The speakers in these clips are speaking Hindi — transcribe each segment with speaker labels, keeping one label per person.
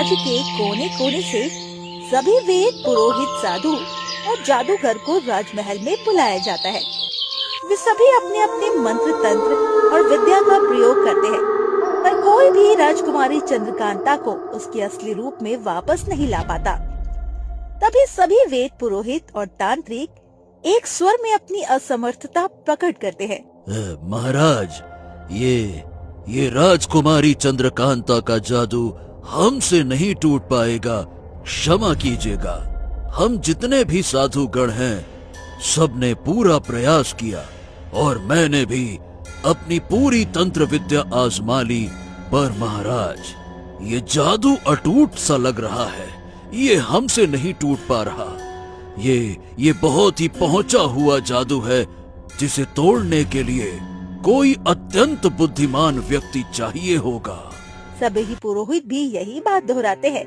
Speaker 1: राज्य के कोने कोने से सभी वेद पुरोहित साधु और जादूगर को राजमहल में बुलाया जाता है। वे सभी अपने अपने मंत्र तंत्र और विद्या का प्रयोग करते हैं, पर कोई भी राजकुमारी चंद्रकांता को उसके असली रूप में वापस नहीं ला पाता। तभी सभी वेद पुरोहित और तांत्रिक एक स्वर में अपनी असमर्थता प्रकट करते हैं।
Speaker 2: महाराज, ये राजकुमारी चंद्रकांता का जादू हमसे नहीं टूट पाएगा, क्षमा कीजिएगा। हम जितने भी साधुगण हैं, सबने पूरा प्रयास किया और मैंने भी अपनी पूरी तंत्र विद्या आजमा ली, पर महाराज ये जादू अटूट सा लग रहा है, ये हमसे नहीं टूट पा रहा। ये बहुत ही पहुंचा हुआ जादू है, जिसे तोड़ने के लिए कोई अत्यंत बुद्धिमान व्यक्ति चाहिए होगा।
Speaker 1: सभी पुरोहित भी यही बात दोहराते हैं,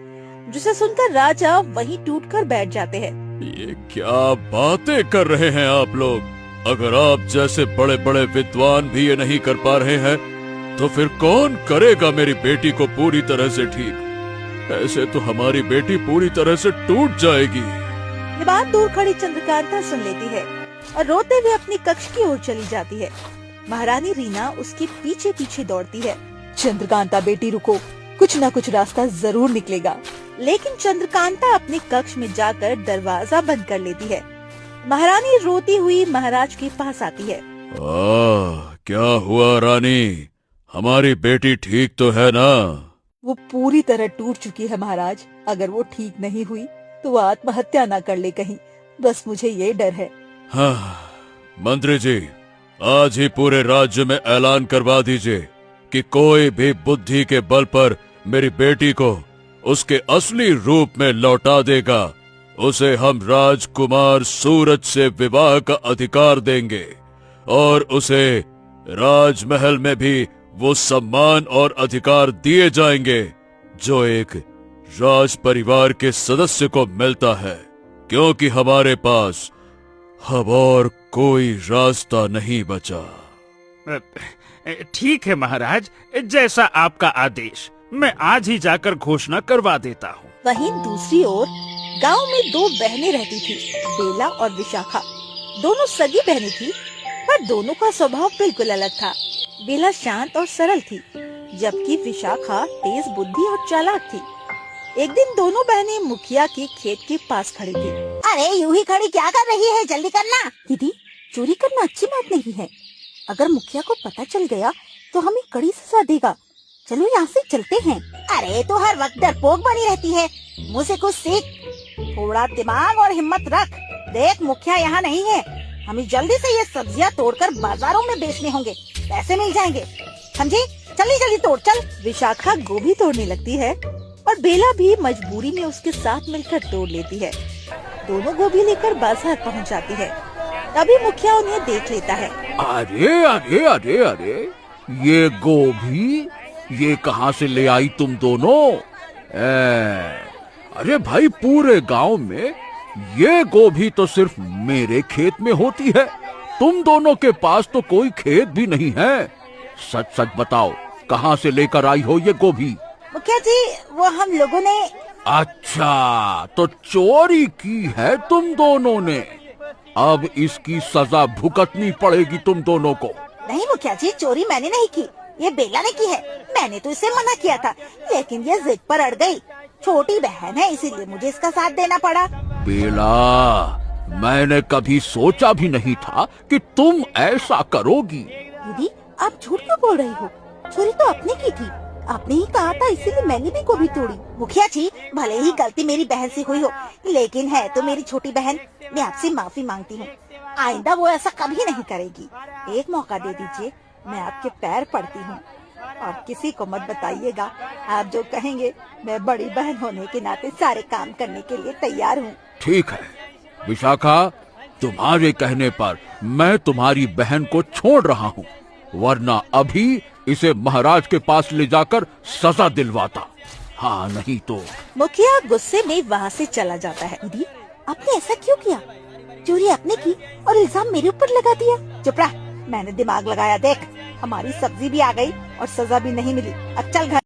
Speaker 1: जिसे सुनकर राजा वहीं टूटकर बैठ जाते हैं।
Speaker 2: ये क्या बातें कर रहे हैं आप लोग? अगर आप जैसे बड़े बड़े विद्वान भी ये नहीं कर पा रहे हैं, तो फिर कौन करेगा मेरी बेटी को पूरी तरह से ठीक? ऐसे तो हमारी बेटी पूरी तरह से टूट जाएगी।
Speaker 1: ये बात दूर खड़ी चंद्रकांता सुन लेती है और रोते हुए अपनी कक्ष की ओर चली जाती है। महारानी रीना उसके पीछे पीछे दौड़ती है। चंद्रकांता बेटी रुको, कुछ न कुछ रास्ता जरूर निकलेगा। लेकिन चंद्रकांता अपने कक्ष में जाकर दरवाजा बंद कर लेती है। महारानी रोती हुई महाराज के पास आती है।
Speaker 2: क्या हुआ रानी, हमारी बेटी ठीक तो है ना?
Speaker 1: वो पूरी तरह टूट चुकी है महाराज। अगर वो ठीक नहीं हुई तो वो आत्महत्या न कर ले कहीं, बस मुझे ये डर है।
Speaker 2: हाँ, मंत्री जी, आज ही पूरे राज्य में ऐलान करवा दीजिए कि कोई भी बुद्धि के बल पर मेरी बेटी को उसके असली रूप में लौटा देगा, उसे हम राजकुमार सूरज से विवाह का अधिकार देंगे और उसे राजमहल में भी वो सम्मान और अधिकार दिए जाएंगे जो एक राज परिवार के सदस्य को मिलता है, क्योंकि हमारे पास अब और कोई रास्ता नहीं बचा।
Speaker 3: ठीक है महाराज, जैसा आपका आदेश, मैं आज ही जाकर घोषणा करवा देता हूँ।
Speaker 1: वहीं दूसरी ओर गांव में दो बहनें रहती थी, बेला और विशाखा। दोनों सगी बहनें थी, पर दोनों का स्वभाव बिल्कुल अलग था। बेला शांत और सरल थी, जबकि विशाखा तेज बुद्धि और चालाक थी। एक दिन दोनों बहनें मुखिया के खेत के पास खड़ी थी।
Speaker 4: अरे यूं ही खड़ी क्या कर रही है, जल्दी करना।
Speaker 1: दीदी, चोरी करना अच्छी बात नहीं है। अगर मुखिया को पता चल गया तो हमें कड़ी सजा देगा। चलो यहाँ से चलते हैं।
Speaker 4: अरे तो हर वक्त डरपोक बनी रहती है, मुझसे कुछ सीख। थोड़ा दिमाग और हिम्मत रख। देख, मुखिया यहाँ नहीं है, हमें जल्दी से ये सब्जियाँ तोड़कर बाजारों में बेचने होंगे, पैसे मिल जाएंगे, समझी? जल्दी जल्दी तोड़ चल।
Speaker 1: विशाखा गोभी तोड़ने लगती है और बेला भी मजबूरी में उसके साथ मिलकर तोड़ लेती है। दोनों गोभी लेकर बाजार पहुंच जाती है। तभी मुखिया उन्हें देख लेता है।
Speaker 2: अरे अरे अरे अरे, ये गोभी ये कहाँ से ले आई तुम दोनों? अरे भाई, पूरे गांव में ये गोभी तो सिर्फ मेरे खेत में होती है, तुम दोनों के पास तो कोई खेत भी नहीं है। सच सच बताओ, कहाँ से लेकर आई हो ये गोभी?
Speaker 4: मुखिया जी, वो हम लोगों ने।
Speaker 2: अच्छा, तो चोरी की है तुम दोनों ने। अब इसकी सजा भुगतनी पड़ेगी तुम दोनों को।
Speaker 4: नहीं मुखिया जी, चोरी मैंने नहीं की, ये बेला ने की है। मैंने तो इसे मना किया था, लेकिन ये जिद पर अड़ गई। छोटी बहन है, इसीलिए मुझे इसका साथ देना पड़ा।
Speaker 2: बेला, मैंने कभी सोचा भी नहीं था कि तुम ऐसा करोगी।
Speaker 1: दीदी, आप झूठ क्यों बोल रही हो? चोरी तो आपने की थी, आपने ही कहा था, इसीलिए मैंने भी गोभी तोड़ी।
Speaker 4: मुखिया जी, भले ही गलती मेरी बहन से हुई हो, लेकिन है तो मेरी छोटी बहन। मैं आपसे माफी मांगती हूँ, आइंदा वो ऐसा कभी नहीं करेगी। एक मौका दे दीजिए, मैं आपके पैर पड़ती हूँ। और किसी को मत बताइएगा, आप जो कहेंगे मैं बड़ी बहन होने के नाते सारे काम करने के लिए तैयार हूँ।
Speaker 2: ठीक है विशाखा, तुम्हारे कहने पर मैं तुम्हारी बहन को छोड़ रहा हूँ, वरना अभी इसे महाराज के पास ले जाकर सजा दिलवाता। हाँ, नहीं तो।
Speaker 1: मुखिया गुस्से में वहाँ से चला जाता है।
Speaker 4: दीदी, आपने ऐसा क्यों किया? चोरी आपने की और इल्जाम मेरे ऊपर लगा दिया। चुप रह, मैंने दिमाग लगाया। देख, हमारी सब्जी भी आ गई और सजा भी नहीं मिली। अब चल घर।